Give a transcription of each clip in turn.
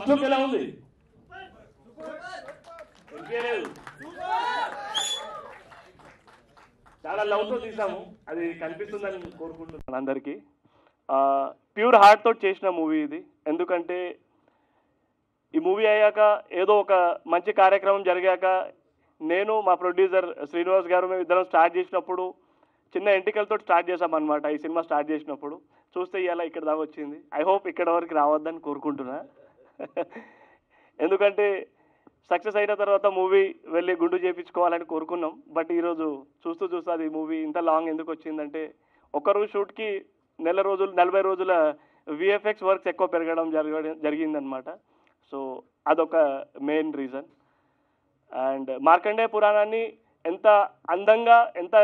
First look ఎలా ఉంది? ఇంకేలేదు, చాలా లవ్తో తీసాము, అది కనిపిస్తుందని కోరుకుంటున్నాను అందరికీ. ప్యూర్ హార్ట్ తోటి చేసిన మూవీ ఇది. ఎందుకంటే ఈ మూవీ అయ్యాక ఏదో ఒక మంచి కార్యక్రమం జరిగాక నేను మా ప్రొడ్యూసర్ శ్రీనివాస్ గారు మేము ఇద్దరం స్టార్ట్ చేసినప్పుడు చిన్న ఎంటికలతో స్టార్ట్ చేసామన్నమాట. ఈ సినిమా స్టార్ట్ చేసినప్పుడు చూస్తే ఇవాళ ఇక్కడ దాకా వచ్చింది. ఐ హోప్ ఇక్కడ వరకు రావద్దని కోరుకుంటున్నా. ఎందుకంటే సక్సెస్ అయిన తర్వాత మూవీ వెళ్ళి గుండు చేయించుకోవాలని కోరుకున్నాం. బట్ ఈరోజు చూస్తూ అది మూవీ ఇంత లాంగ్ ఎందుకు వచ్చిందంటే ఒకరోజు షూట్కి 40 రోజుల విఎఫ్ఎక్స్ వర్క్స్ ఎక్కువ పెరగడం జరిగిందనమాట. సో అదొక మెయిన్ రీజన్. అండ్ మార్కండేయ పురాణాన్ని ఎంత అందంగా ఎంత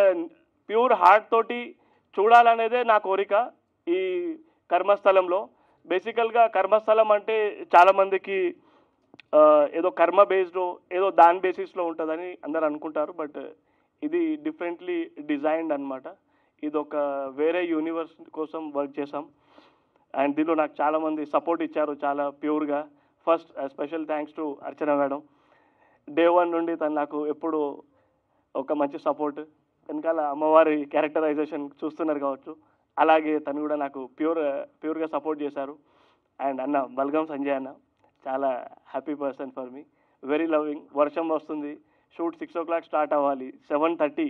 ప్యూర్ హార్ట్ తోటి చూడాలనేదే నా కోరిక ఈ కర్మస్థలంలో. బేసికల్గా కర్మస్థలం అంటే చాలామందికి ఏదో కర్మ బేస్డ్ ఏదో దాని బేసిస్లో ఉంటుందని అందరు అనుకుంటారు. బట్ ఇది డిఫరెంట్లీ డిజైన్డ్ అనమాట. ఇది ఒక వేరే యూనివర్స్ కోసం వర్క్ చేసాం. అండ్ దీనిలో నాకు చాలామంది సపోర్ట్ ఇచ్చారు చాలా ప్యూర్గా. First special thanks to Archana madam. Day 1 నుండి తను నాకు ఎప్పుడు ఒక మంచి సపోర్ట్. వెనకాల అమ్మవారి క్యారెక్టరైజేషన్ చూస్తున్నారు కావచ్చు, అలాగే తను కూడా నాకు ప్యూర్గా సపోర్ట్ చేశారు. అండ్ అన్న బల్గం సంజయ్ అన్న చాలా happy person for me, very loving. వర్షం వస్తుంది, షూట్ 6 o'clock స్టార్ట్ అవ్వాలి, 7:30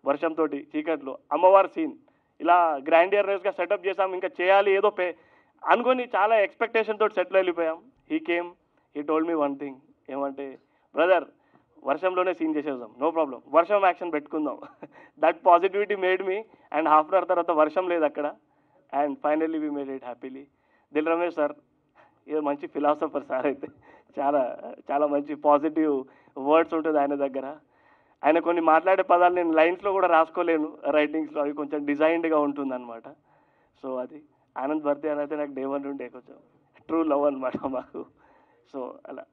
వర్షంతో చీకట్లో అమ్మవారి సీన్ ఇలా గ్రాండియర్నెస్గా సెటప్ చేసాం. ఇంకా చేయాలి ఏదో అనుకొని చాలా ఎక్స్పెక్టేషన్ తోటి సెటిల్ వెళ్ళిపోయాం. He told me one thing, ఏమంటే బ్రదర్ వర్షంలోనే సీన్ చేసేద్దాం, నో ప్రాబ్లం, వర్షం యాక్షన్ పెట్టుకుందాం. That positivity made me. And half an hour తర్వాత వర్షం లేదు అక్కడ. And finally we made it happily. Dil Ramesh sir ఇది మంచి ఫిలాసఫర్ సార్. అయితే చాలా చాలా మంచి పాజిటివ్ వర్డ్స్ ఉంటుంది ఆయన దగ్గర. ఆయన కొన్ని మాట్లాడే పదాలు నేను లైన్స్లో కూడా రాసుకోలేను, రైటింగ్స్లో అవి కొంచెం డిజైన్డ్గా ఉంటుందన్నమాట. సో అది ఆనంద్ భర్తీ అని అయితే నాకు డే 1 నుండే కొంచెం ట్రూ లవ్ అనమాట మాకు. సో అలా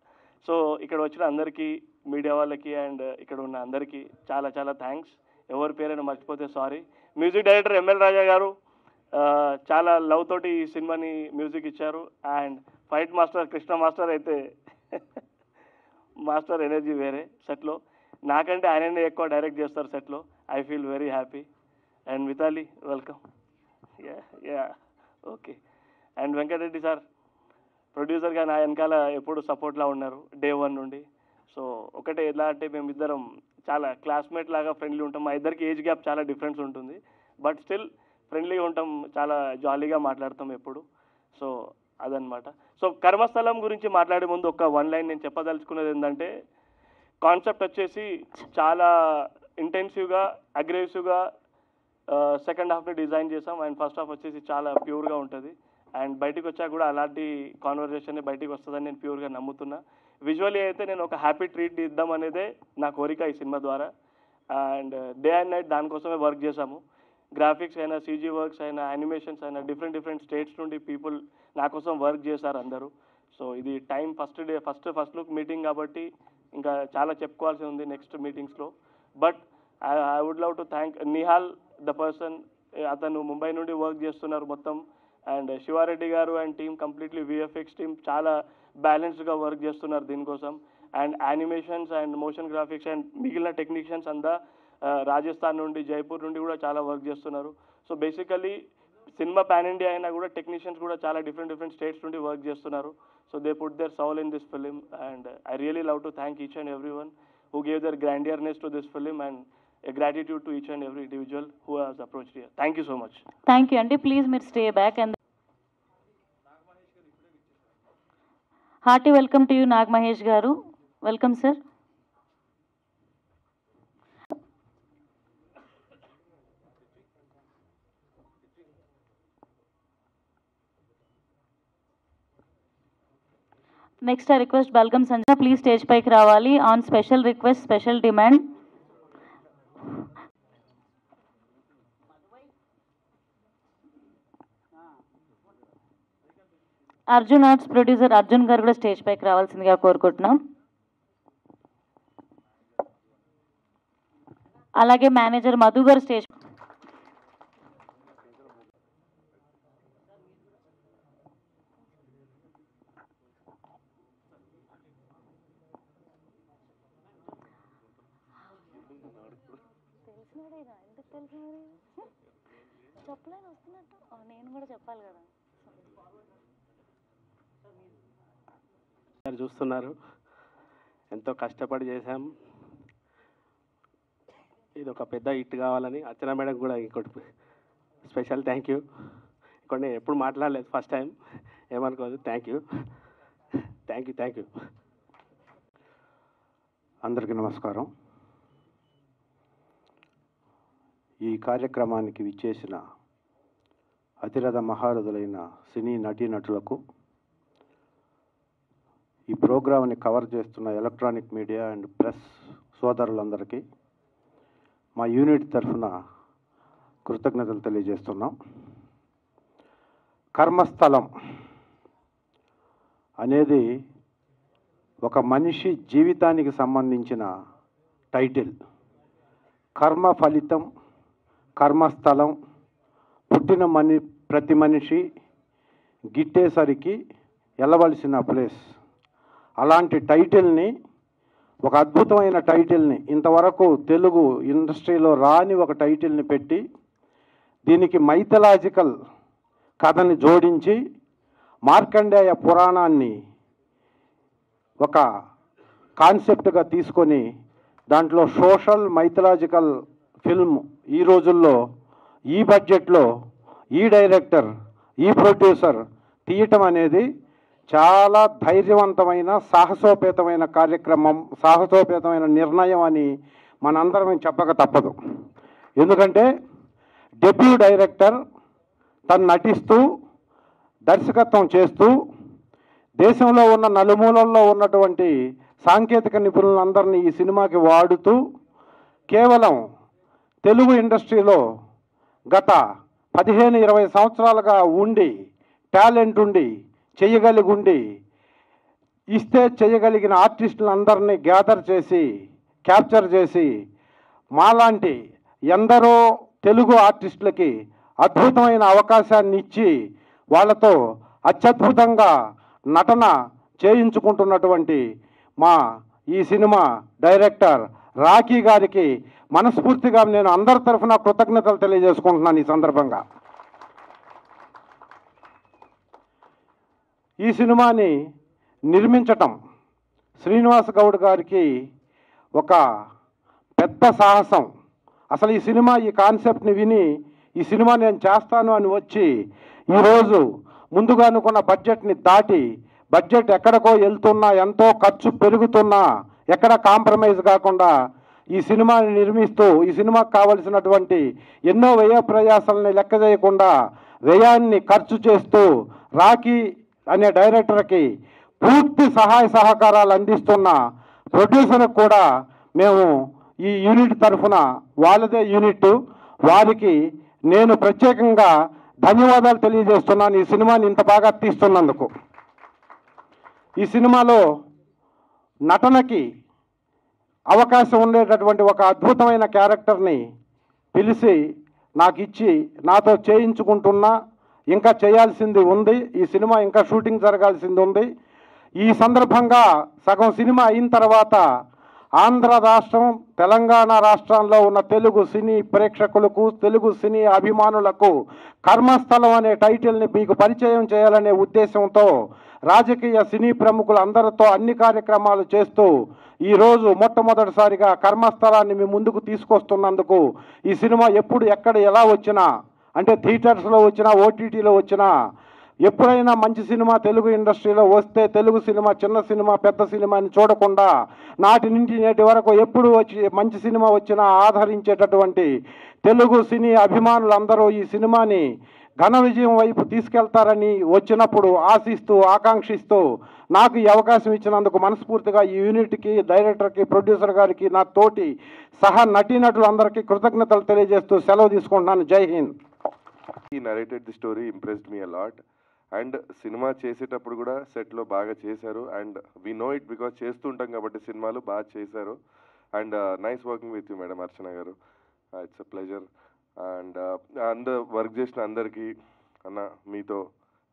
సో ఇక్కడ వచ్చిన అందరికీ, మీడియా వాళ్ళకి అండ్ ఇక్కడ ఉన్న అందరికీ చాలా చాలా థ్యాంక్స్. ఎవరి పేరైనా మర్చిపోతే sorry. Music director ML Raja garu చాలా లవ్ తోటి ఈ సినిమాని మ్యూజిక్ ఇచ్చారు. And fight master Krishna master అయితే మాస్టర్ ఎనర్జీ వేరే సెట్లో. నాకంటే ఆయననే ఎక్కువ డైరెక్ట్ చేస్తారు సెట్లో. I feel very happy. And Mitali welcome. Yeah okay. And Venkatareddy sir ప్రొడ్యూసర్గా నా వెనకాల ఎప్పుడు సపోర్ట్లా ఉన్నారు డే 1 నుండి. సో ఒకటే ఎలా అంటే మేమిద్దరం చాలా క్లాస్మేట్ లాగా ఫ్రెండ్లీ ఉంటాం. మా ఇద్దరికి ఏజ్ గ్యాప్ చాలా డిఫరెన్స్ ఉంటుంది, బట్ స్టిల్ ఫ్రెండ్లీగా ఉంటాం, చాలా జాలీగా మాట్లాడతాం ఎప్పుడు. సో అదనమాట. సో కర్మస్థలం గురించి మాట్లాడే ముందు ఒక 1 line నేను చెప్పదలుచుకున్నది ఏంటంటే, కాన్సెప్ట్ వచ్చేసి చాలా ఇంటెన్సివ్గా అగ్రెసివ్గా సెకండ్ హాఫ్ని డిజైన్ చేసాం. అండ్ ఫస్ట్ హాఫ్ వచ్చేసి చాలా ప్యూర్గా ఉంటుంది. అండ్ బయటికి వచ్చాక కూడా అలాంటి కాన్వర్జేషన్ బయటికి వస్తుందని నేను ప్యూర్గా నమ్ముతున్నా. విజువల్లీ అయితే నేను ఒక హ్యాపీ ట్రీట్ ఇద్దాం అనేదే నా కోరిక ఈ సినిమా ద్వారా. అండ్ డే అండ్ నైట్ దానికోసమే వర్క్ చేశాము. గ్రాఫిక్స్ అయినా, సీజీ వర్క్స్ అయినా, యానిమేషన్స్ అయినా, డిఫరెంట్ స్టేట్స్ నుండి పీపుల్ నా కోసం వర్క్ చేశారు అందరూ. సో ఇది టైం ఫస్ట్ లుక్ మీటింగ్ కాబట్టి ఇంకా చాలా చెప్పుకోవాల్సి ఉంది నెక్స్ట్ మీటింగ్స్లో. But I would love to thank Nihal the person. అతను ముంబై నుండి వర్క్ చేస్తున్నారు మొత్తం. అండ్ శివారెడ్డి గారు and team completely VFX team చాలా బ్యాలెన్స్డ్గా వర్క్ చేస్తున్నారు దీనికోసం. And animations and motion graphics and మిగిలిన టెక్నీషియన్స్ అంతా రాజస్థాన్ నుండి, జైపూర్ నుండి కూడా చాలా వర్క్ చేస్తున్నారు. So basically cinema pan India అయినా కూడా టెక్నీషియన్స్ కూడా చాలా డిఫరెంట్ స్టేట్స్ నుండి వర్క్ చేస్తున్నారు. So they put their soul in this film. And I really love to thank each and every one who gave their grandiousness to this film, and a gratitude to each and every individual who has approached here. Thank you so much. Thank you Andy. Please మీరు stay back and hearty welcome to you Nag Mahesh garu. Welcome sir. Next I request Balgam Sanjay please stage pike ravali on special request, special demand. Arjun Arts producer Arjun garu kuda stage pike ravalsindiga కోరుకుంటున్నాం. అలాగే manager Madhu గారు stage వస్తున్నాడేగా, ఎందుకు తెలుసు మరి? చెప్పలేను వస్తున్నట్టు. నేను కూడా చెప్పాలి కదా. చూస్తున్నారు, ఎంతో కష్టపడి చేశాం. ఇది ఒక పెద్ద హిట్ కావాలని అర్చన మేడం కూడా ఇంకోటి స్పెషల్ థ్యాంక్ యూ. ఇంకోటి నేను ఎప్పుడు మాట్లాడలేదు, ఫస్ట్ టైం, ఏమనుకోదు. Thank you. అందరికీ నమస్కారం. ఈ కార్యక్రమానికి విచ్చేసిన అతిరథ మహారథులైన సినీ నటీనటులకు, ఈ ప్రోగ్రాంని కవర్ చేస్తున్న ఎలక్ట్రానిక్ మీడియా అండ్ ప్రెస్ సోదరులందరికీ మా యూనిట్ తరఫున కృతజ్ఞతలు తెలియజేస్తున్నాం. కర్మస్థలం అనేది ఒక మనిషి జీవితానికి సంబంధించిన టైటిల్. కర్మ ఫలితం, కర్మస్థలం, పుట్టిన ప్రతి మనిషి గిట్టేసరికి వెళ్ళవలసిన ప్లేస్. అలాంటి టైటిల్ని, ఒక అద్భుతమైన టైటిల్ని, ఇంతవరకు తెలుగు ఇండస్ట్రీలో రాని ఒక టైటిల్ని పెట్టి దీనికి మైథలాజికల్ కథని జోడించి మార్కండేయ పురాణాన్ని ఒక కాన్సెప్ట్గా తీసుకొని దాంట్లో సోషల్ మైథలాజికల్ ఫిల్మ్ ఈ రోజుల్లో ఈ బడ్జెట్లో ఈ డైరెక్టర్, ఈ ప్రొడ్యూసర్ తీయటం అనేది చాలా ధైర్యవంతమైన, సాహసోపేతమైన కార్యక్రమం, సాహసోపేతమైన నిర్ణయం అని మనందరం చెప్పక తప్పదు. ఎందుకంటే డెబ్యూ డైరెక్టర్ తను నటిస్తూ, దర్శకత్వం చేస్తూ, దేశంలో ఉన్న నలుమూలల్లో ఉన్నటువంటి సాంకేతిక నిపుణులందరినీ ఈ సినిమాకి వాడుతూ, కేవలం తెలుగు ఇండస్ట్రీలో గత 15-20 సంవత్సరాలుగా ఉండి, టాలెంట్ ఉండి, చేయగలిగి ఇస్తే చేయగలిగిన ఆర్టిస్టులందరినీ గ్యాదర్ చేసి, క్యాప్చర్ చేసి, మాలాంటి ఎందరో తెలుగు ఆర్టిస్టులకి అద్భుతమైన అవకాశాన్ని ఇచ్చి వాళ్ళతో అత్యద్భుతంగా నటన చేయించుకుంటున్నటువంటి మా ఈ సినిమా డైరెక్టర్ రాఖీ గారికి మనస్ఫూర్తిగా నేను అందరి తరఫున కృతజ్ఞతలు తెలియజేసుకుంటున్నాను. ఈ సందర్భంగా ఈ సినిమాని నిర్మించటం శ్రీనివాస్ గౌడ్ గారికి ఒక పెద్ద సాహసం. అసలు ఈ సినిమా, ఈ కాన్సెప్ట్ని విని ఈ సినిమా నేను చేస్తాను అని వచ్చి ఈరోజు ముందుగా అనుకున్న బడ్జెట్ని దాటి, బడ్జెట్ ఎక్కడికో వెళ్తున్నా, ఎంతో ఖర్చు పెరుగుతున్నా ఎక్కడ కాంప్రమైజ్ కాకుండా ఈ సినిమాని నిర్మిస్తూ, ఈ సినిమాకు కావలసినటువంటి ఎన్నో వ్యయ ప్రయాసాలని లెక్క చేయకుండా వ్యయాన్ని ఖర్చు చేస్తూ రాఖీ అనే డైరెక్టర్కి పూర్తి సహాయ సహకారాలు అందిస్తున్న ప్రొడ్యూసర్కి కూడా మేము ఈ యూనిట్ తరఫున, వాళ్ళదే యూనిట్, వారికి నేను ప్రత్యేకంగా ధన్యవాదాలు తెలియజేస్తున్నాను. ఈ సినిమాని ఇంత బాగా తీస్తున్నందుకు. ఈ సినిమాలో నటనకి అవకాశం ఉండేటటువంటి ఒక అద్భుతమైన క్యారెక్టర్ని పిలిచి నాకు ఇచ్చి నాతో చేయించుకుంటున్నా. ఇంకా చేయాల్సింది ఉంది, ఈ సినిమా ఇంకా షూటింగ్ జరగాల్సింది ఉంది. ఈ సందర్భంగా సగం సినిమా అయిన తర్వాత ఆంధ్ర రాష్ట్రం, తెలంగాణ రాష్ట్రంలో ఉన్న తెలుగు సినీ ప్రేక్షకులకు, తెలుగు సినీ అభిమానులకు కర్మస్థలం అనే టైటిల్ని మీకు పరిచయం చేయాలనే ఉద్దేశంతో రాజకీయ సినీ ప్రముఖులందరితో అన్ని కార్యక్రమాలు చేస్తూ ఈరోజు మొట్టమొదటిసారిగా కర్మస్థలాన్ని మీ ముందుకు తీసుకొస్తున్నందుకు, ఈ సినిమా ఎప్పుడు, ఎక్కడ, ఎలా వచ్చినా, అంటే థియేటర్స్లో వచ్చినా, ఓటీటీలో వచ్చినా, ఎప్పుడైనా మంచి సినిమా తెలుగు ఇండస్ట్రీలో వస్తే తెలుగు సినిమా చిన్న సినిమా, పెద్ద సినిమా అని చూడకుండా నాటి నుంచి నేటి వరకు ఎప్పుడు వచ్చి మంచి సినిమా వచ్చినా ఆదరించేటటువంటి తెలుగు సినీ అభిమానులందరూ ఈ సినిమాని ఘన విజయం వైపు తీసుకెళ్తారని వచ్చినప్పుడు ఆశిస్తూ, ఆకాంక్షిస్తూ నాకు ఈ అవకాశం ఇచ్చినందుకు మనస్ఫూర్తిగా ఈ యూనిట్కి, డైరెక్టర్కి, ప్రొడ్యూసర్ గారికి, నా తోటి సహా నటీనటులందరికీ కృతజ్ఞతలు తెలియజేస్తూ సెలవు తీసుకుంటున్నాను. జై Hind. He narrated the story, impressed me a lot. And cinema చేసేటప్పుడు కూడా సెట్లో బాగా చేశారు. And we know it because చేస్తుంటాం కాబట్టి సినిమాలు బాగా చేశారు. And nice working with you madam Archana గారు. It's a pleasure. And work చేసిన అందరికీ, అన్న మీతో,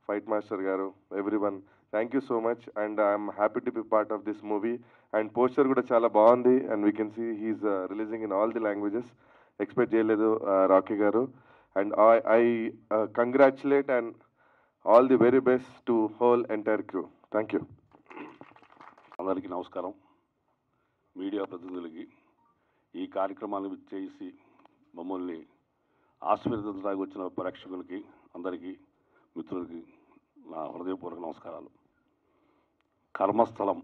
ఫైట్ మాస్టర్ గారు, everyone, thank you so much. And I'm happy to be part of this movie. And poster కూడా చాలా బాగుంది. And we can see he's releasing in all the languages. Expect చేయలేదు Rocky garu. And I congratulate and all the very best to whole entire crew. Thank you. అందరికీ నమస్కారం. Media ప్రతినిధులకి ఈ కార్యక్రమాన్ని చేసి మమ్మల్ని ఆశీర్వదించడానికి వచ్చిన ప్రేక్షకులకి అందరికీ మిత్రులకి నా హృదయపూర్వక నమస్కారాలు. కర్మస్థలం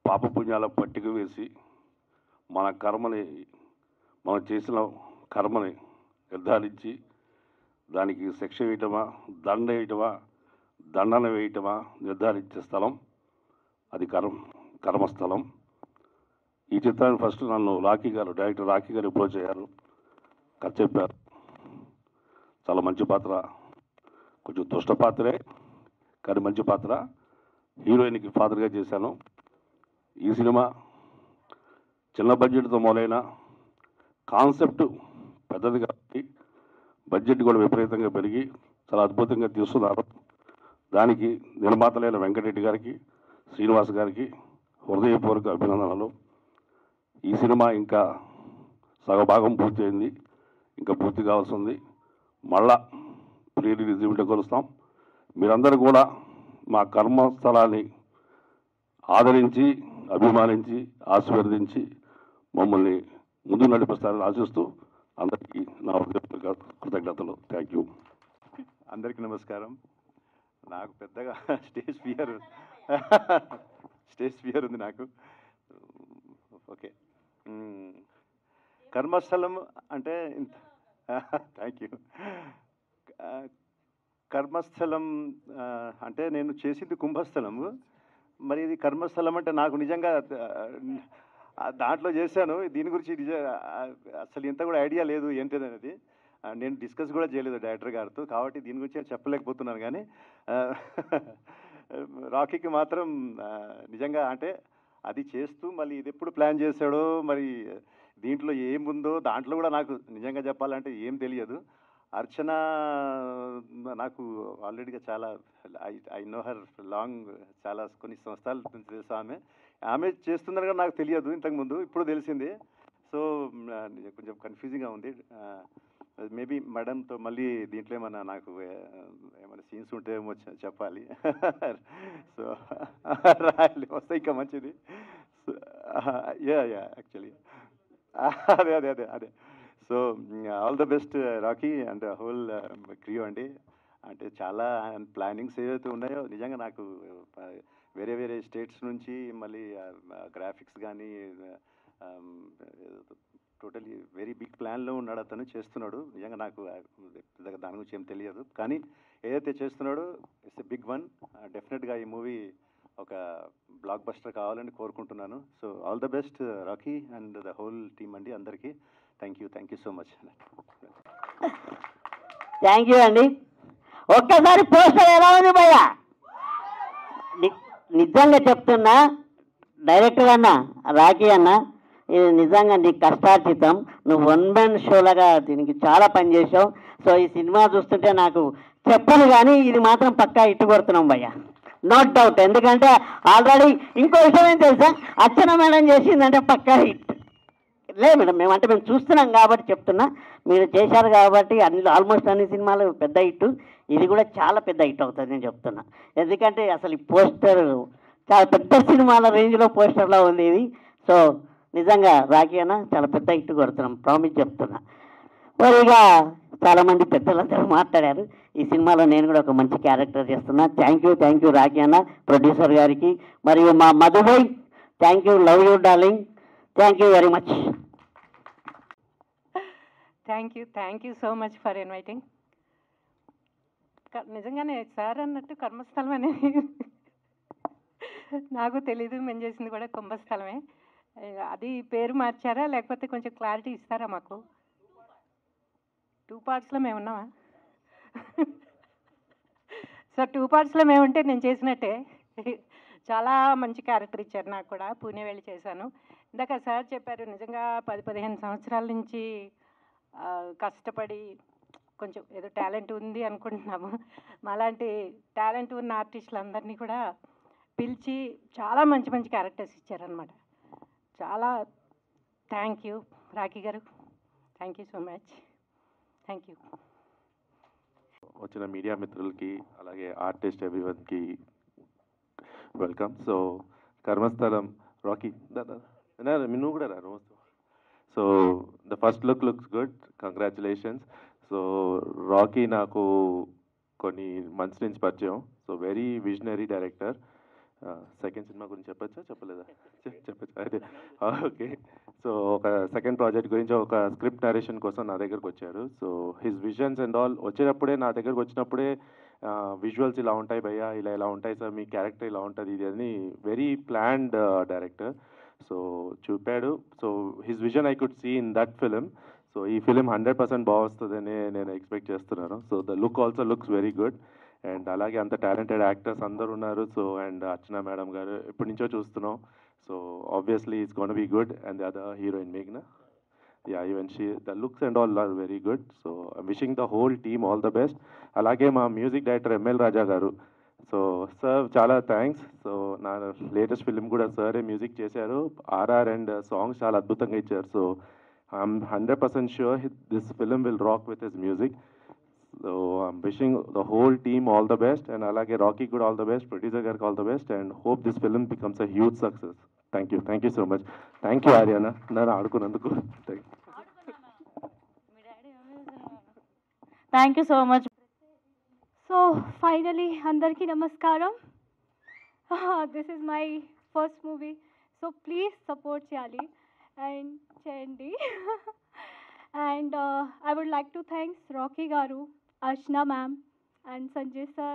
పాపపుణ్యాల పట్టిక వేసి మన కర్మని మనం చేసిన కర్మని నిర్ధారించి దానికి శిక్ష వేయటమా దండన వేయటమా నిర్ధారించే స్థలం అది కర్మస్థలం. ఈ చిత్రాన్ని ఫస్ట్ నన్ను డైరెక్టర్ రాకీ గారు అప్రోచ్ అయ్యారు. కథ చెప్పారు. చాలా మంచి పాత్ర, కొంచెం దుష్ట పాత్రే కానీ మంచి పాత్ర. హీరోయిన్కి ఫాదర్గా చేశాను. ఈ సినిమా చిన్న బడ్జెట్తో మొదలైన కాన్సెప్ట్ పెద్దది కాబట్టి బడ్జెట్ కూడా విపరీతంగా పెరిగి చాలా అద్భుతంగా తీస్తున్నారు. దానికి నిర్మాతలైన వెంకటరెడ్డి గారికి, శ్రీనివాస్ గారికి హృదయపూర్వక అభినందనలు. ఈ సినిమా ఇంకా సగభాగం పూర్తయింది, ఇంకా పూర్తి కావాల్సి ఉంది. మళ్ళా ప్రీ రిలీజ్ ఈవెంట్ కలుస్తాం. మీరందరూ కూడా మా కర్మస్థలాన్ని ఆదరించి, అభిమానించి, ఆశీర్వదించి మమ్మల్ని ముందు నడిపిస్తారని ఆశిస్తూ అందరికీ నా హృదయపూర్వక కృతజ్ఞతలు. Thank you. అందరికీ నమస్కారం. నాకు పెద్దగా స్టేజ్ ఫియర్ ఉంది నాకు. ఓకే, కర్మస్థలం అంటే థ్యాంక్ యూ. కర్మస్థలం అంటే నేను చేసింది కుంభస్థలము, మరి ఇది కర్మస్థలం అంటే నాకు నిజంగా దాంట్లో చేశాను. దీని గురించి అసలు ఇంత కూడా ఐడియా లేదు ఏంటిది అనేది. నేను డిస్కస్ కూడా చేయలేదు డైరెక్టర్ గారితో, కాబట్టి దీని గురించి నేను చెప్పలేకపోతున్నాను. కానీ రాకీకి మాత్రం నిజంగా అంటే అది చేస్తూ మళ్ళీ ఇది ఎప్పుడు ప్లాన్ చేశాడో, మరి దీంట్లో ఏముందో దాంట్లో కూడా నాకు నిజంగా చెప్పాలంటే ఏం తెలియదు. అర్చన నాకు ఆల్రెడీగా చాలా ఐ నో హర్ లాంగ్, చాలా కొన్ని సంవత్సరాల నుంచి తెలుసు. ఆమె చేస్తుందని కూడా నాకు తెలియదు ఇంతకుముందు, ఇప్పుడు తెలిసింది. సో కొంచెం కన్ఫ్యూజింగ్గా ఉంది. మేబీ మేడంతో మళ్ళీ దీంట్లో ఏమన్నా నాకు ఏమైనా సీన్స్ ఉంటే ఏమో చెప్పాలి. సో రాయాలి, వస్తే ఇంకా మంచిది. యాక్చువల్లీ అదే. So all the best Rocky and whole క్రియూ అండి. అంటే చాలా ప్లానింగ్స్ ఏవైతే ఉన్నాయో నిజంగా నాకు వేరే వేరే స్టేట్స్ నుంచి మళ్ళీ గ్రాఫిక్స్ కానీ టోటలీ వెరీ బిగ్ ప్లాన్లో ఉన్నాడు అతను, చేస్తున్నాడు. నిజంగా నాకు దాని గురించి ఏం తెలియదు, కానీ ఏదైతే చేస్తున్నాడో ఇట్స్ ఎ బిగ్ వన్. డెఫినెట్గా ఈ మూవీ ఒక బ్లాక్ బస్టర్ కావాలని కోరుకుంటున్నాను. So all the best Rocky and the whole team అండి. అందరికీ thank you so much. Thank you అండి. ఒక్కసారి పోస్టర్ ఎలా ఉంది భయ్య? నిజంగా చెప్తున్నా డైరెక్టర్ అన్న, రాకీ అన్న, ఇది నిజంగా నీ కష్టార్జితం. నువ్వు వన్ మ్యాన్ షోలాగా దీనికి చాలా పనిచేసావు. సో ఈ సినిమా చూస్తుంటే నాకు చెప్పను కానీ ఇది మాత్రం పక్కా ఇట్టు కొడుతున్నాం భయ్య, నో డౌట్. ఎందుకంటే ఆల్రెడీ ఇంకో విషయం ఏం తెలుసా, అర్చన మేడం చేసిందంటే పక్కా హిట్. లేదు మేడం, మేము చూస్తున్నాం కాబట్టి చెప్తున్నా. మీరు చేశారు కాబట్టి ఆల్మోస్ట్ అన్ని సినిమాలు పెద్ద హిట్, ఇది కూడా చాలా పెద్ద హిట్ అవుతుంది నేను చెప్తున్నా. ఎందుకంటే అసలు ఈ పోస్టర్ చాలా పెద్ద సినిమాల రేంజ్లో పోస్టర్లా ఉంది ఇది. సో నిజంగా రాకీ అన్న చాలా పెద్ద హిట్ కొడుతున్నాం, ప్రామిస్ చెప్తున్నా. మరి ఇక చాలామంది పెద్దలందరూ మాట్లాడారు. ఈ సినిమాలో నేను కూడా ఒక మంచి క్యారెక్టర్ చేస్తున్నా. థ్యాంక్ యూ రాకీ అన్న, ప్రొడ్యూసర్ గారికి, మరియు మా Madhubhai, thank you, love you darling, thank you very much. Thank you so much for inviting. నిజంగానే సార్ అన్నట్టు కర్మస్థలం అనేది నాకు తెలీదు. మేము చేసింది కూడా కుంభస్థలమే. అది పేరు మార్చారా లేకపోతే కొంచెం క్లారిటీ ఇస్తారా మాకు? 2 పార్ట్స్లో మేము ఉన్నామా? సో 2 పార్ట్స్లో మేము ఉంటే నేను చేసినట్టే. చాలా మంచి క్యారెక్టర్ ఇచ్చారు నాకు కూడా. పూణే వెళ్ళి చేశాను. ఇందాక సార్ చెప్పారు, నిజంగా 10-15 సంవత్సరాల నుంచి కష్టపడి కొంచెం ఏదో టాలెంట్ ఉంది అనుకుంటున్నాము. మాలాంటి టాలెంట్ ఉన్న ఆర్టిస్టులందరినీ కూడా పిలిచి చాలా మంచి మంచి క్యారెక్టర్స్ ఇచ్చారనమాట. చాలా థ్యాంక్ యూ రాకీ గారు. Thank you so much. Thank you. వచ్చిన మీడియా మిత్రులకి అలాగే ఆర్టిస్ట్ ఎవ్రీవన్కి వెల్కమ్. సో కర్మస్థలం రాకీ నువ్వు కూడా రా రోజు. So the first looks good, congratulations. So Rocky నాకు కొన్ని మంత్స్ నుంచి పరిచయం. So very visionary director. Second cinema గురించి చెప్పలేదా? చెప్పచ్చు అయితే ఓకే. సో ఒక సెకండ్ ప్రాజెక్ట్ గురించి ఒక స్క్రిప్ట్ నరేషన్ కోసం నా దగ్గరకు వచ్చారు. So his visions and all వచ్చేటప్పుడే నా దగ్గరకు వచ్చినప్పుడే విజువల్స్ ఇలా ఉంటాయి భయ్యా, ఇలా ఉంటాయి సార్, మీ క్యారెక్టర్ ఇలా ఉంటుంది ఇది అని వెరీ ప్లాన్డ్ డైరెక్టర్. సో చూపాడు. So his vision I could see in that film. So ఈ ఫిలిం 100% బాగుస్తుందని నేను ఎక్స్పెక్ట్ చేస్తున్నాను. So the look also looks very good. And అలాగే అంత టాలెంటెడ్ యాక్టర్స్ అందరు ఉన్నారు. సో అండ్ అర్చన మేడం గారు ఎప్పటి నుంచో చూస్తున్నాం. So obviously it's gonna be good. And the other heroine మేఘ్నా, even the looks and all are very good. So wishing the whole team all the best. అలాగే మా music director ML Raja గారు. సో sir చాలా థ్యాంక్స్. సో నా latest film కూడా సారే music చేశారు. ఆర్ఆర్ అండ్ సాంగ్స్ చాలా అద్భుతంగా ఇచ్చారు. So I'm 100% sure this film will rock with his music. So I'm wishing the whole team all the best, and alage Rocky good all the best, producer garki all the best, and hope this film becomes a huge success. Thank you so much. Thank you Aryana nanu adukunanduku. Thank you so much. So finally andarki namaskaram. This is my first movie, so please support Chali and Chendi. And I would like to thank Rocky Garu, Ashna ma'am, and Sanjay sir,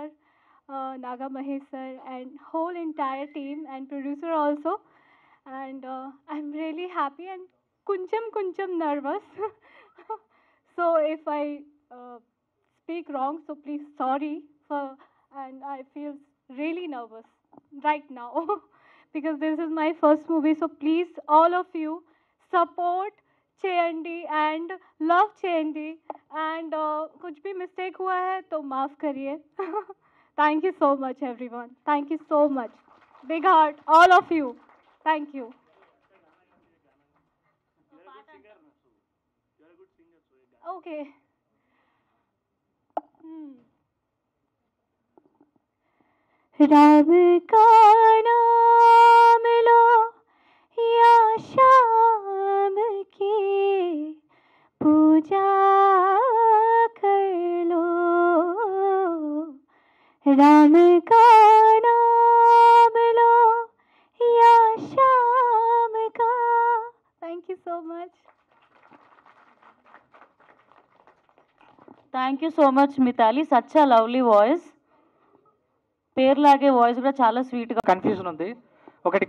Naga Mahesh sir, and whole entire team and producer also. And I'm really happy and kuncham nervous. So if I speak wrong, so please sorry for, and I feel really nervous right now because this is my first movie. So please all of you support Chendi and love Chendi, and कुछ भी mistake हुआ है तो माफ करिए. Thank you so much everyone. Thank you so much. Big heart all of you. Thank you. Okay. Ram का नाम लो या शाम की पूजा कर लो. राम का नाम लो या शाम का. Thank you so much. Thank you so much Mithali, such a lovely voice. పేర్లాగే వాయిస్ కూడా చాలా స్వీట్గా. కన్ఫ్యూజన్ ఉంది. ఒకటి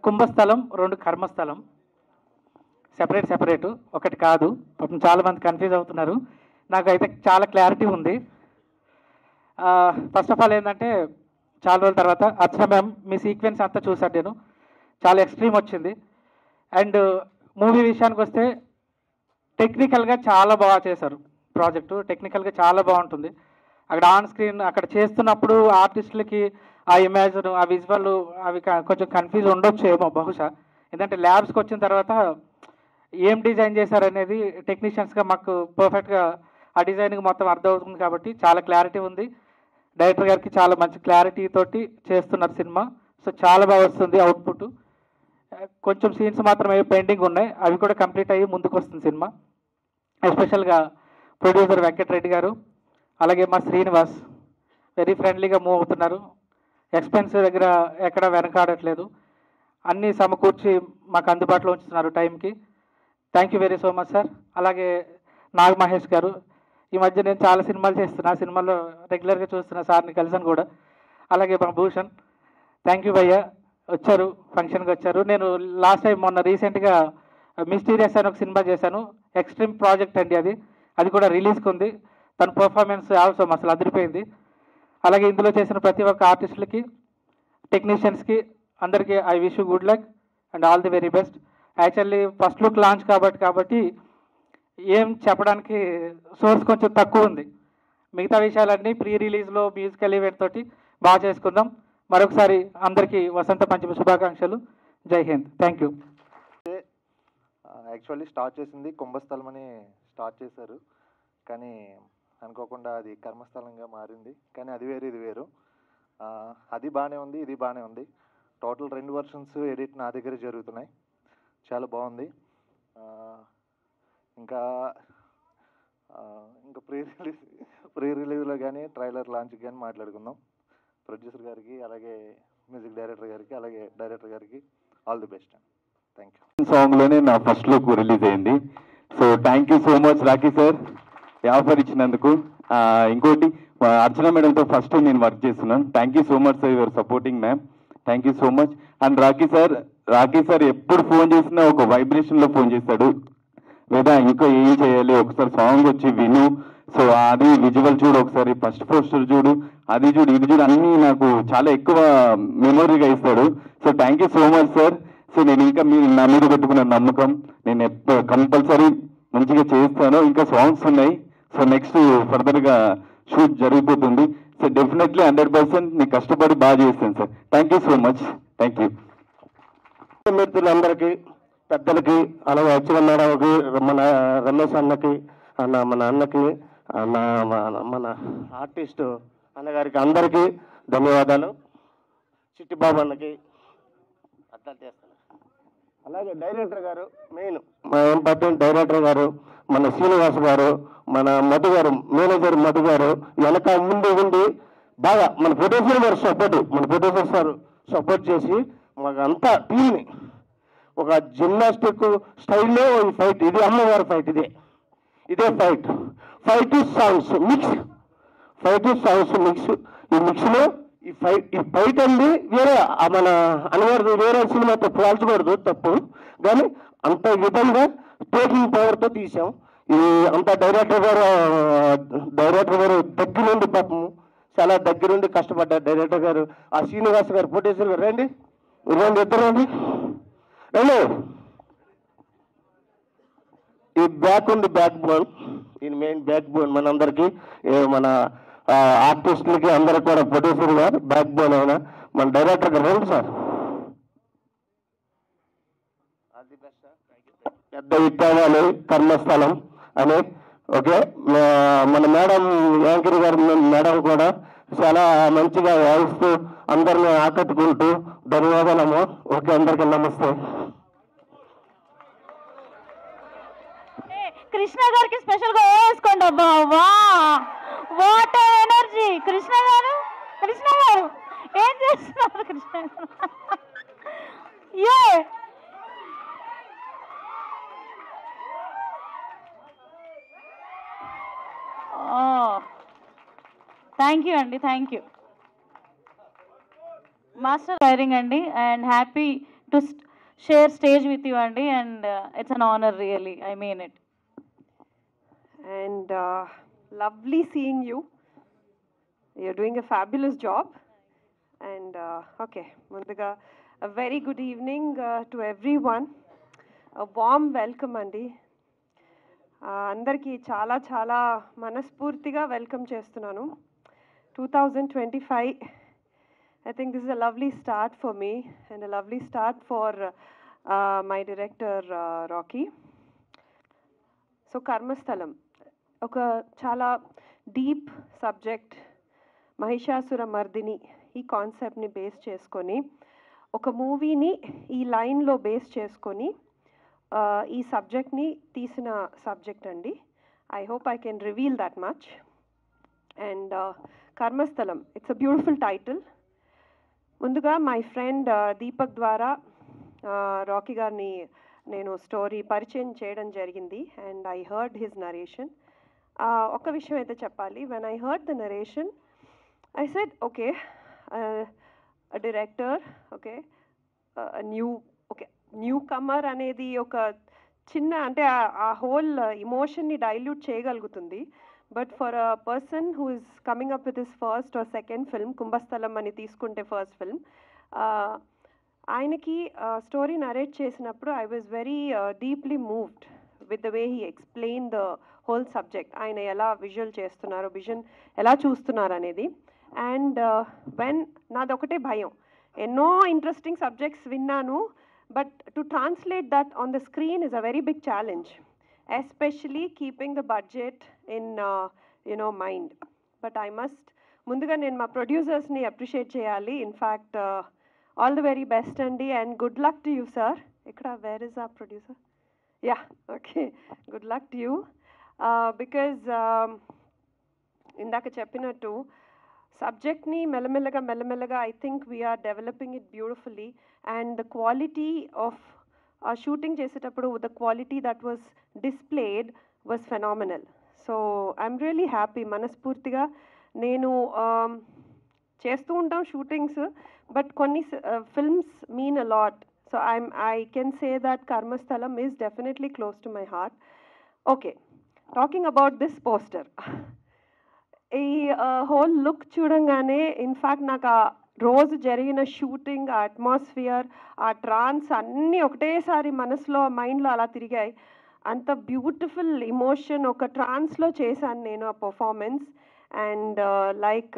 కుంభస్థలం, రెండు కర్మస్థలం, సెపరేట్ ఒకటి కాదు. పాపం చాలామంది కన్ఫ్యూజ్ అవుతున్నారు. నాకు అయితే చాలా క్లారిటీ ఉంది. ఫస్ట్ ఆఫ్ ఆల్ ఏంటంటే చాలా రోజుల తర్వాత అర్చన మ్యామ్ మీ సీక్వెన్స్ అంతా చూసాను నేను. చాలా ఎక్స్ట్రీమ్ వచ్చింది. అండ్ మూవీ విషయానికి వస్తే టెక్నికల్గా చాలా బాగా చేశారు. ప్రాజెక్టు టెక్నికల్గా చాలా బాగుంటుంది. అక్కడ ఆన్ స్క్రీన్ అక్కడ చేస్తున్నప్పుడు ఆర్టిస్టులకి ఆ ఇమేజిన్, ఆ విజువల్ అవి కొంచెం కన్ఫ్యూజ్ ఉండొచ్చు ఏమో బహుశా. ఎందుకంటే ల్యాబ్స్కి వచ్చిన తర్వాత ఏం డిజైన్ చేశారనేది టెక్నీషియన్స్గా మాకు పర్ఫెక్ట్గా ఆ డిజైనింగ్ మొత్తం అర్థమవుతుంది. కాబట్టి చాలా క్లారిటీ ఉంది. డైరెక్టర్ గారికి చాలా మంచి క్లారిటీ తోటి చేస్తున్నారు సినిమా. సో చాలా బాగా వస్తుంది అవుట్పుట్. కొంచెం సీన్స్ మాత్రమే పెండింగ్ ఉన్నాయి, అవి కూడా కంప్లీట్ అయ్యి ముందుకు వస్తుంది సినిమా. ఎస్పెషల్గా ప్రొడ్యూసర్ వెంకటరెడ్డి గారు, అలాగే మా శ్రీనివాస్ వెరీ ఫ్రెండ్లీగా మూవ్ అవుతున్నారు. ఎక్స్పెన్స్ దగ్గర ఎక్కడ వెనకాడట్లేదు. అన్నీ సమకూర్చి మాకు అందుబాటులో ఉంచుతున్నారు టైంకి. Thank you very so much sir. అలాగే నాగ్ మహేష్ గారు, ఈ మధ్య నేను చాలా సినిమాలు చేస్తున్నా, ఆ సినిమాల్లో రెగ్యులర్గా చూస్తున్నా, సార్ని కలిసాను కూడా. అలాగే మా భూషణ్, థ్యాంక్ యూ భయ్య, వచ్చారు ఫంక్షన్కి వచ్చారు. నేను లాస్ట్ టైం మొన్న రీసెంట్గా మిస్టీరియస్ అని ఒక సినిమా చేశాను. ఎక్స్ట్రీమ్ ప్రాజెక్ట్ అండి అది కూడా రిలీజ్కి ఉంది. తన పర్ఫార్మెన్స్ అవసరం అసలు అదిరిపోయింది. అలాగే ఇందులో చేసిన ప్రతి ఒక్క ఆర్టిస్టులకి, టెక్నీషియన్స్కి అందరికీ I wish you good luck and all the very best. Actually first look launch కాబట్టి ఏం చెప్పడానికి సోర్స్ కొంచెం తక్కువ ఉంది. మిగతా విషయాలన్నీ ప్రీ రిలీజ్లో మ్యూజికల్ ఈవెంట్ తోటి బాగా చేసుకుందాం. మరొకసారి అందరికీ వసంత పంచమి శుభాకాంక్షలు. జై Hind. Thank you. Actually start చేసింది కుంభస్థలం అని స్టార్ట్ చేశారు, కానీ అనుకోకుండా అది కర్మస్థలంగా మారింది. కానీ అది వేరు ఇది వేరు. అది బాగానే ఉంది, ఇది బాగానే ఉంది. టోటల్ 2 వర్షన్స్ ఎడిట్ నా దగ్గర జరుగుతున్నాయి. చాలా బాగుంది. ఇంకా ప్రీ రిలీజ్లో కానీ ట్రైలర్ లాంచ్కి కానీ మాట్లాడుకుందాం. ప్రొడ్యూసర్ గారికి, అలాగే మ్యూజిక్ డైరెక్టర్ గారికి, అలాగే డైరెక్టర్ గారికి all the best. Thank you. సాంగ్లోనే నా ఫస్ట్ లుక్ రిలీజ్ అయింది. So thank you so much Rocky sir ఈ ఆఫర్ ఇచ్చినందుకు. ఇంకోటి అర్చన మేడంతో ఫస్ట్ నేను వర్క్ చేస్తున్నాను. Thank you so much sir, your supporting ma'am. Thank you so much. And Rocky sir ఎప్పుడు ఫోన్ చేసినా ఒక వైబ్రేషన్లో ఫోన్ చేస్తాడు, లేదా ఇంకా ఏం చేయాలి ఒకసారి సాంగ్ వచ్చి విను, సో అది విజువల్ చూడు, ఒకసారి ఫస్ట్ పోస్టర్ చూడు, అది చూడు, ఇది చూడు, అన్నీ నాకు చాలా ఎక్కువ మెమొరీగా ఇస్తాడు. So thank you so much sir. So నేను ఇంకా నా మీద పెట్టుకున్న నమ్మకం, నేను కంపల్సరీ మంచిగా చేస్తాను. ఇంకా సాంగ్స్ ఉన్నాయి, సో నెక్స్ట్ ఫర్దర్గా షూట్ జరిగిపోతుంది. సో డెఫినెట్లీ 100% నేను కష్టపడి బాగా చేస్తాను sir. Thank you so much. Thank you. మిత్రులందరికీ, పెద్దలకి, అలాగే వచ్చిన మేడంకి, మన రమేష్ అన్నకి, మన అన్నకి, మన ఆర్టిస్ట్ అన్నగారికి అందరికీ ధన్యవాదాలు. చిట్టిబాబు అన్నకి అర్థం చేస్తాను. అలాగే డైరెక్టర్ గారు, మెయిన్ మా ఇంపార్టెంట్ డైరెక్టర్ గారు, మన శ్రీనివాస్ గారు, మన మధు గారు, మేనేజర్ మధు గారు, వెనక ముందు ఉండి బాగా మన ప్రొడ్యూసర్ గారు సపోర్ట్ చేసి మాకు అంతా టీమ్ని ఒక జిమ్నాస్టిక్ స్టైల్లో ఈ ఫైట్, ఇది అమ్మవారి ఫైట్, ఇదే ఫైట్ సాంగ్స్ మిక్స్, ఈ మిక్స్లో ఈ ఫైట్ అండి వేరే మన అనవరదు, వేరే సినిమాతో పోల్చకూడదు, తప్పు. కానీ అంత విధంగా టేకింగ్ పవర్తో తీసాం. ఇది అంత డైరెక్టర్ గారు దగ్గర నుండి పాపం చాలా దగ్గరుండి కష్టపడ్డారు డైరెక్టర్ గారు. ఆ శ్రీనివాస్ గారు, ప్రొడ్యూసర్ గారు, రండి ఇద్దరు రండి. ఈ బ్యాక్ ఉంది, బ్యాక్ బోన్, ఈ మెయిన్ బ్యాక్ బోన్ మనందరికీ, మన ఆర్టిస్టులకి అందరికి కూడా ప్రొడ్యూసర్ గారు బ్యాక్ బోన్ అయినా మన డైరెక్టర్ గారు. రండి సార్. పెద్ద ఇట్టాలి కర్మస్థలం అని. ఓకే, మన మేడం యాంకర్ గారు మేడం కూడా చాలా మంచిగా వాయిస్తూ అందరిని ఆకట్టుకుంటూ ధన్యవాదాలమ్మా. ఓకే, అందరికీ నమస్తే. కృష్ణ గారికి స్పెషల్గా వేసుకోండి. అబ్బా, వాట్ ఎనర్జీ! కృష్ణ గారు ఏం చేస్తున్నారు? కృష్ణ గారు థ్యాంక్ యూ అండి, థ్యాంక్ యూ. మాస్టర్ వైరింగ్ అండి, and happy to share stage with you అండి, and it's an honour really, I mean it. And lovely seeing you. You're doing a fabulous job. And okay, munduga a very good evening to everyone. A warm welcome andi. Andarki చాలా చాలా మనస్ఫూర్తిగా welcome చేస్తున్నాను. 2025, I think this is a lovely start for me and a lovely start for my director Rocky. So కర్మస్థలం ఒక చాలా deep subject, Mahishasura Mardini, ఈ కాన్సెప్ట్ని base చేసుకొని ఒక మూవీని ఈ లైన్లో బేస్ చేసుకొని ఈ సబ్జెక్ట్ని తీసిన సబ్జెక్ట్ అండి. I hope I can reveal that much. And Karmasthalam, it's a beautiful title. ముందుగా మై ఫ్రెండ్ దీపక్ ద్వారా రాకీ గారిని నేను స్టోరీ పరిచయం చేయడం జరిగింది. And I heard his narration. ఒక విషయం అయితే చెప్పాలి, when I heard the narration I said okay, director, okay, newcomer అనేది ఒక చిన్న, అంటే ఆ హోల్ ఇమోషన్ని డైల్యూట్ చేయగలుగుతుంది. But for a person who is coming up with his first are second film, కుంభస్థలం అని తీసుకుంటే ఫస్ట్ ఫిల్మ్, ఆయనకి స్టోరీ నరేట్ చేసినప్పుడు I was very deeply moved with the way he explain the whole subject. ఆయన ఎలా visual చేస్తున్నారు, vision ఎలా చూస్తున్నారు అనేది. అండ్ వెన్ నాదొకటే భయం, ఎన్నో ఇంట్రెస్టింగ్ సబ్జెక్ట్స్ విన్నాను, but to translate that on the screen is a very big challenge. Especially keeping the budget in mind. But I must ముందుగా నేను మా ప్రొడ్యూసర్స్ని అప్రిషియేట్ చేయాలి. In fact all the very best అండి and good luck to you sir. ఇక్కడ where is ఆ producer? Yeah, okay, good luck to you. Because ఇందాక చెప్పినట్టు సబ్జెక్ట్ని మెల్లమెల్లగా I think we are developing it beautifully and the quality of shooting చేసేటప్పుడు the quality that was displayed was phenomenal. So I'm really happy. మనస్ఫూర్తిగా నేను చేస్తూ ఉంటాం షూటింగ్స్, బట్ కొన్ని films mean a lot. So I can say that Karmasthalam is definitely close to my heart. Okay, talking about this poster, ఈ whole look చూడంగానే in fact నాకు ఆ రోజు జరిగిన షూటింగ్, ఆ అట్మాస్ఫియర్, ఆ ట్రాన్స్ అన్నీ ఒకటేసారి మనసులో మైండ్లో అలా తిరిగాయి. అంత బ్యూటిఫుల్ ఇమోషన్ ఒక ట్రాన్స్లో చేశాను నేను ఆ పర్ఫార్మెన్స్. అండ్ లైక్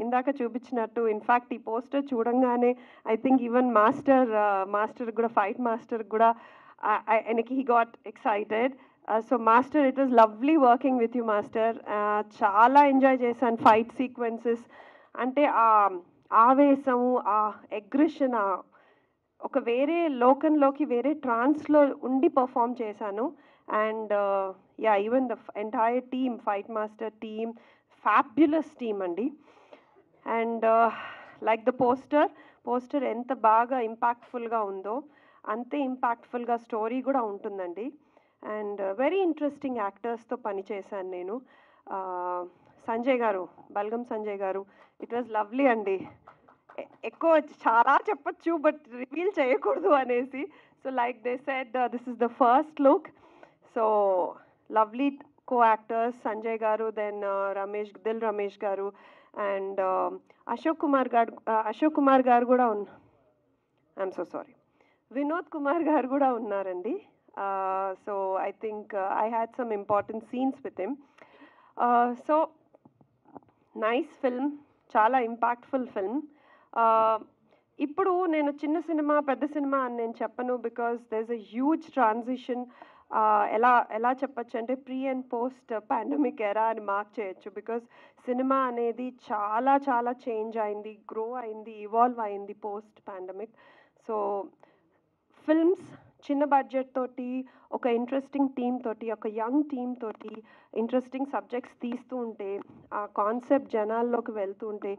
ఇందాక చూపించినట్టు ఇన్ఫ్యాక్ట్ ఈ పోస్టర్ చూడంగానే ఐ థింక్ ఈవెన్ మాస్టర్ కూడా, ఫైట్ మాస్టర్ కూడా ఆయనకి he got excited. So master, it was lovely working with you master. చాలా ఎంజాయ్ చేశాను ఫైట్ సీక్వెన్సెస్. అంటే ఆ ఆవేశము, ఆ అగ్రెషన్, ఒక వేరే లోకంలోకి, వేరే ట్రాన్స్లో ఉండి పర్ఫామ్ చేశాను. And yeah, even the entire team, fight master team, fabulous team అండి. అండ్ లైక్ ద పోస్టర్ ఎంత బాగా ఇంపాక్ట్ఫుల్గా ఉందో అంతే ఇంపాక్ట్ఫుల్గా స్టోరీ కూడా ఉంటుందండి. అండ్ వెరీ ఇంట్రెస్టింగ్ యాక్టర్స్తో పనిచేశాను నేను. సంజయ్ గారు, బల్గం సంజయ్ గారు, ఇట్ వాజ్ లవ్లీ అండి. ఎక్కువ చాలా చెప్పచ్చు బట్ రివీల్ చేయకూడదు అనేసి. So like they said this is the first look. So lovely co-actors, Sanjay garu, then Ramesh garu, and Ashok Kumar garu కూడా I'm so sorry, Vinod Kumar garu కూడా ఉన్నారండి. So I think I had some important scenes with him. So nice film, చాలా impactful film. ఇప్పుడు నేను చిన్న సినిమా పెద్ద సినిమా అని నేను చెప్పను, because there is a huge transition. ఎలా చెప్పచ్చు అంటే ప్రీ అండ్ పోస్ట్ పాండమిక్ ఎరా అని మార్క్ చేయొచ్చు. బికాస్ సినిమా అనేది చాలా చాలా చేంజ్ అయింది, గ్రో అయింది, ఇవాల్వ్ అయింది పోస్ట్ పాండమిక్. సో ఫిల్మ్స్ చిన్న బడ్జెట్ తోటి, ఒక ఇంట్రెస్టింగ్ టీమ్ తోటి, ఒక యంగ్ టీమ్ తోటి ఇంట్రెస్టింగ్ సబ్జెక్ట్స్ తీస్తూ ఉంటే, ఆ కాన్సెప్ట్ జనాల్లోకి వెళ్తూ ఉంటే,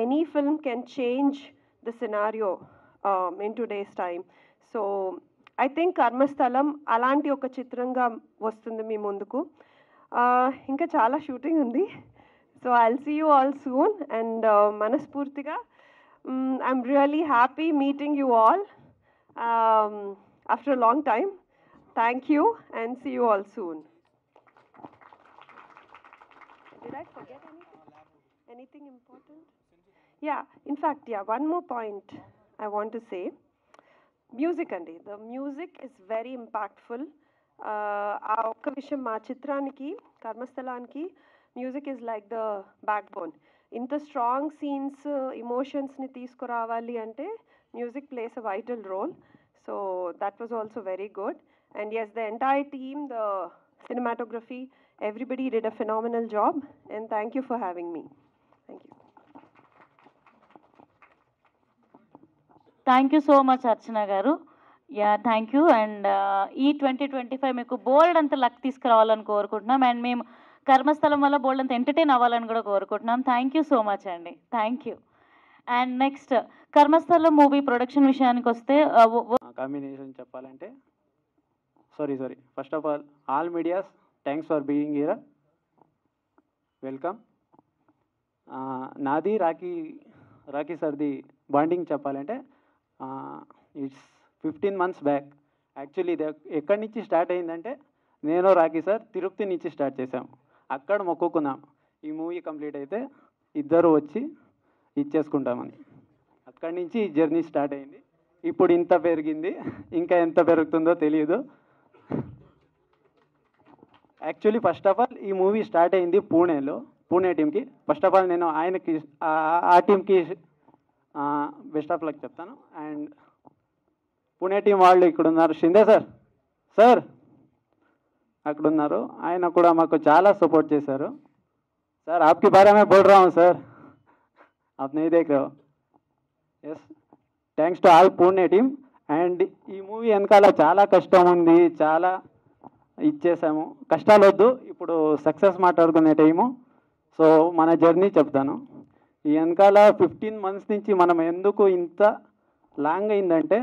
any film can change the scenario in today's time. So I think Karmasthalam అలాంటి ఒక చిత్రంగా వస్తుంది మీ ముందుకు. ఇంకా చాలా షూటింగ్ ఉంది. So I'll see you all soon. And మనస్ఫూర్తిగా I'm really happy meeting you all after a long time. Thank you and see you all soon. Did I forget anything important? Yeah, in fact, one more point I want to say. Music andi, the music is very impactful. ఆ ఒక్క విషయం, మా చిత్రానికి కర్మస్థలానికి music is like the backbone. ఇంత strong scenes, ఇమోషన్స్ని తీసుకురావాలి అంటే music plays a vital role. So that was also very good. And yes, the entire team, the cinematography, everybody did a phenomenal job. And thank you for having me. Thank you. Thank you so much Archana గారు. Yeah, thank you. And ఈ 2025 మీకు బోల్డ్ అంత luck తీసుకురావాలని కోరుకుంటున్నాం. And మేము కర్మస్థలం వల్ల బోల్డ్ అంత entertain అవ్వాలని కూడా కోరుకుంటున్నాం. థ్యాంక్ యూ సో మచ్ అండి. Thank you. And next Karmasthalam movie production విషయానికి వస్తే కాంబినేషన్ చెప్పాలంటే sorry first of all medias thanks for being here. Welcome. నాది రాకీ సార్ది బాండింగ్ చెప్పాలంటే ఇట్స్ 15 months బ్యాక్. యాక్చువల్లీ ఇది ఎక్కడి నుంచి స్టార్ట్ అయిందంటే, నేను రాకీ సార్ తిరుపతి నుంచి స్టార్ట్ చేసాం. అక్కడ మొక్కుకున్నాం ఈ మూవీ కంప్లీట్ అయితే ఇద్దరు వచ్చి ఇచ్చేసుకుంటామని. అక్కడి నుంచి ఈ జర్నీ స్టార్ట్ అయింది. ఇప్పుడు ఇంత పెరిగింది, ఇంకా ఎంత పెరుగుతుందో తెలియదు. యాక్చువల్లీ ఫస్ట్ ఆఫ్ ఆల్ ఈ మూవీ స్టార్ట్ అయింది పూణే టీంకి. ఫస్ట్ ఆఫ్ ఆల్ నేను ఆయనకి ఆ టీంకి బెస్ట్ ఆఫ్ లక్ చెప్తాను. అండ్ పూణే టీం వాళ్ళు ఇక్కడ ఉన్నారు. షిందే సార్ అక్కడ ఉన్నారు, ఆయన కూడా మాకు చాలా సపోర్ట్ చేశారు. సార్ आपके बारे में बोल रहा हूँ सर, आप नहीं देख रहे हो. Yes, thanks to all Pune team. And ఈ మూవీ వెనకాల చాలా కష్టం ఉంది, చాలా ఇచ్చేసాము. కష్టాలు వద్దు, ఇప్పుడు సక్సెస్ మాట్లాడుకునే టైము. సో మన జర్నీ చెప్తాను. ఈ వెనకాల 15 months నుంచి మనం ఎందుకు ఇంత లాంగ్ అయిందంటే,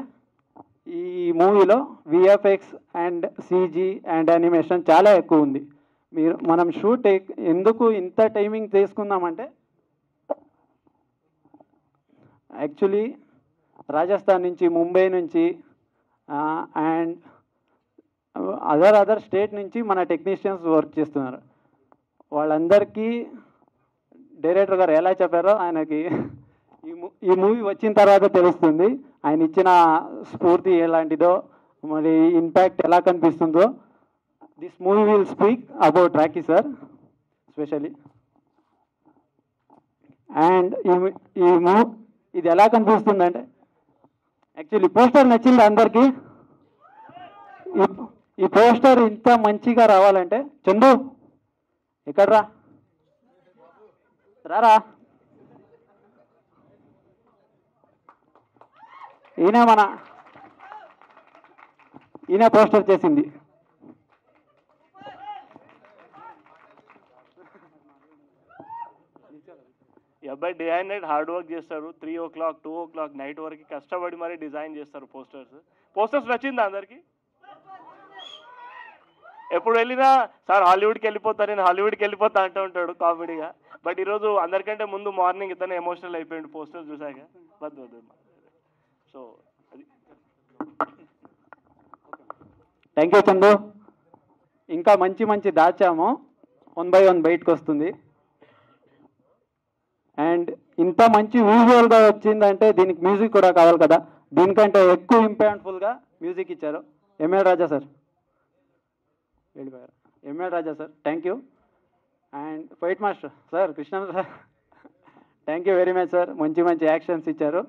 ఈ మూవీలో విఎఫ్ఎక్స్ అండ్ సిజీ అండ్ యానిమేషన్ చాలా ఎక్కువ ఉంది. మనం షూట్ ఎందుకు ఇంత టైమింగ్ తీసుకుందామంటే, యాక్చువల్లీ రాజస్థాన్ నుంచి, ముంబై నుంచి అండ్ అదర్ స్టేట్ నుంచి మన టెక్నీషియన్స్ వర్క్ చేస్తున్నారు. వాళ్ళందరికీ డైరెక్టర్ గారు ఎలా చెప్పారో ఆయనకి ఈ మూవీ వచ్చిన తర్వాత తెలుస్తుంది ఆయన ఇచ్చిన స్ఫూర్తి ఎలాంటిదో, మరి ఇంపాక్ట్ ఎలా కనిపిస్తుందో. This movie will speak about Rocky sir especially. And ఇది ఎలా కనిపిస్తుందంటే, యాక్చువల్లీ పోస్టర్ నచ్చింది అందరికీ. ఈ పోస్టర్ ఇంత మంచిగా రావాలంటే, చందు ఎక్కడ్రా రారా, ఈయన పోస్టర్ చేసింది. ఈ అబ్బాయి day and night hard work చేస్తారు. 3 o'clock 2 o'clock నైట్ వరకు కష్టపడి మరీ డిజైన్ చేస్తారు పోస్టర్స్ నచ్చిందా అందరికి? ఎప్పుడు వెళ్ళినా సార్ హాలీవుడ్కి వెళ్ళిపోతా, నేను హాలీవుడ్కి వెళ్ళిపోతా అంటూ ఉంటాడు కామెడీగా. బట్ ఈరోజు అందరికంటే ముందు మార్నింగ్ ఇతనే ఎమోషనల్ అయిపోయింది పోస్టర్స్ చూసాక. వద్దు. సో అది థ్యాంక్ యూ చందు. ఇంకా మంచి దాచాము, 1 by 1 బయటకు వస్తుంది. అండ్ ఇంత మంచి విజువల్గా వచ్చిందంటే దీనికి మ్యూజిక్ కూడా కావాలి కదా. దీనికంటే ఎక్కువ ఇంపాక్ట్ఫుల్గా మ్యూజిక్ ఇచ్చారు ఎంఎల్ రాజా సార్. వెళ్ళిపోయారు ML Raja sir, thank you. And fight master sir Krishna sir, thank you very much sir. మంచి యాక్షన్స్ ఇచ్చారు.